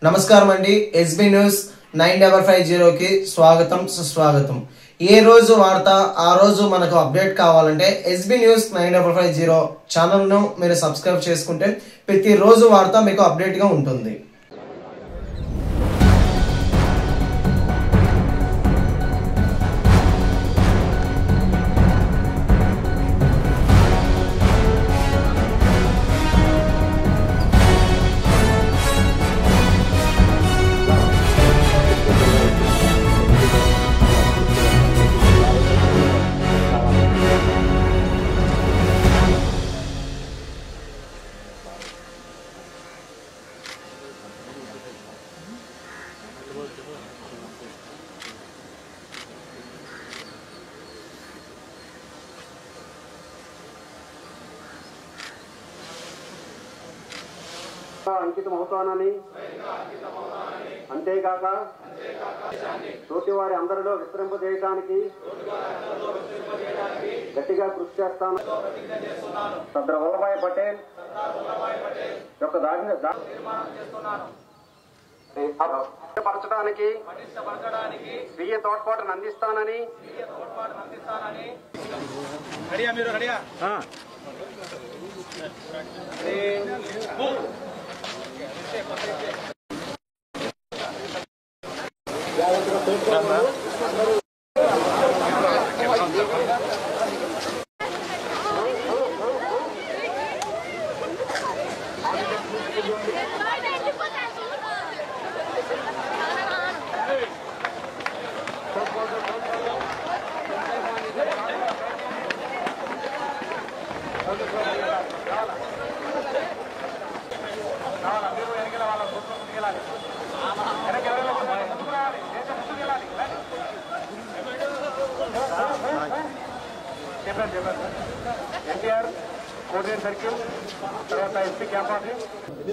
నమస్కారం అండి. SB news 9550 కి స్వాగతం సుస్వాగతం. ఏ రోజు వార్త ఆ రోజు మనకు అప్డేట్ కావాలంటే ఎస్బీ న్యూస్ 9550 ఛానల్ ను మీరు సబ్స్క్రైబ్ చేసుకుంటే ప్రతి రోజు వార్త మీకు అప్డేట్ గా ఉంటుంది. అంకితమవుతానని అంతేకాక తోటివారి అందరిలో విస్తరింపజేయడానికి గట్టిగా కృషి చేస్తాను. సర్దార్ వల్లభాయ్ పటేల్ యొక్క పరచడానికి స్వీయ తోడ్పాటును అందిస్తానని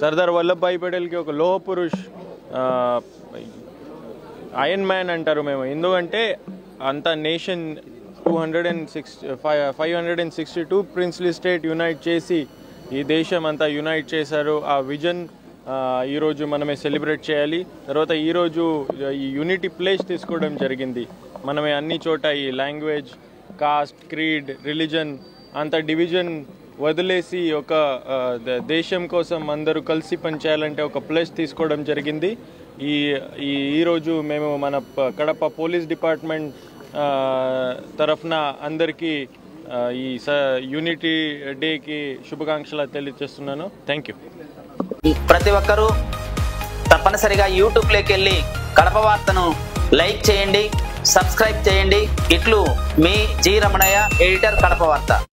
సర్దార్ వల్లభాయ్ పటేల్కి ఒక లోహ పురుష్ ఐరన్ మ్యాన్ అంటారు మేము. ఎందుకంటే అంత నేషన్ 562 ప్రిన్స్లీ స్టేట్ యునైట్ చేసి ఈ దేశం అంతా యునైట్ చేశారు. ఆ విజన్ ఈరోజు మనమే సెలబ్రేట్ చేయాలి. తర్వాత ఈరోజు ఈ యూనిటీ ప్లేస్ తీసుకోవడం జరిగింది. మనమే అన్ని చోట ఈ లాంగ్వేజ్, కాస్ట్, క్రీడ్, రిలీజన్ అంత డివిజన్ వదిలేసి ఒక దేశం కోసం అందరూ కలిసి పనిచేయాలంటే ఒక ప్లేస్ తీసుకోవడం జరిగింది. ఈరోజు మేము మన కడప పోలీస్ డిపార్ట్మెంట్ తరఫున అందరికీ ఈ యూనిటీ డేకి శుభాకాంక్షలు తెలియజేస్తున్నాను. Thank you. ప్రతి ఒక్కరూ తప్పనిసరిగా యూట్యూబ్లోకి వెళ్ళి కడప వార్తను లైక్ చేయండి, సబ్స్క్రైబ్ చేయండి. ఇట్లు మీ జి రమణయ్య, ఎడిటర్, కడప వార్త.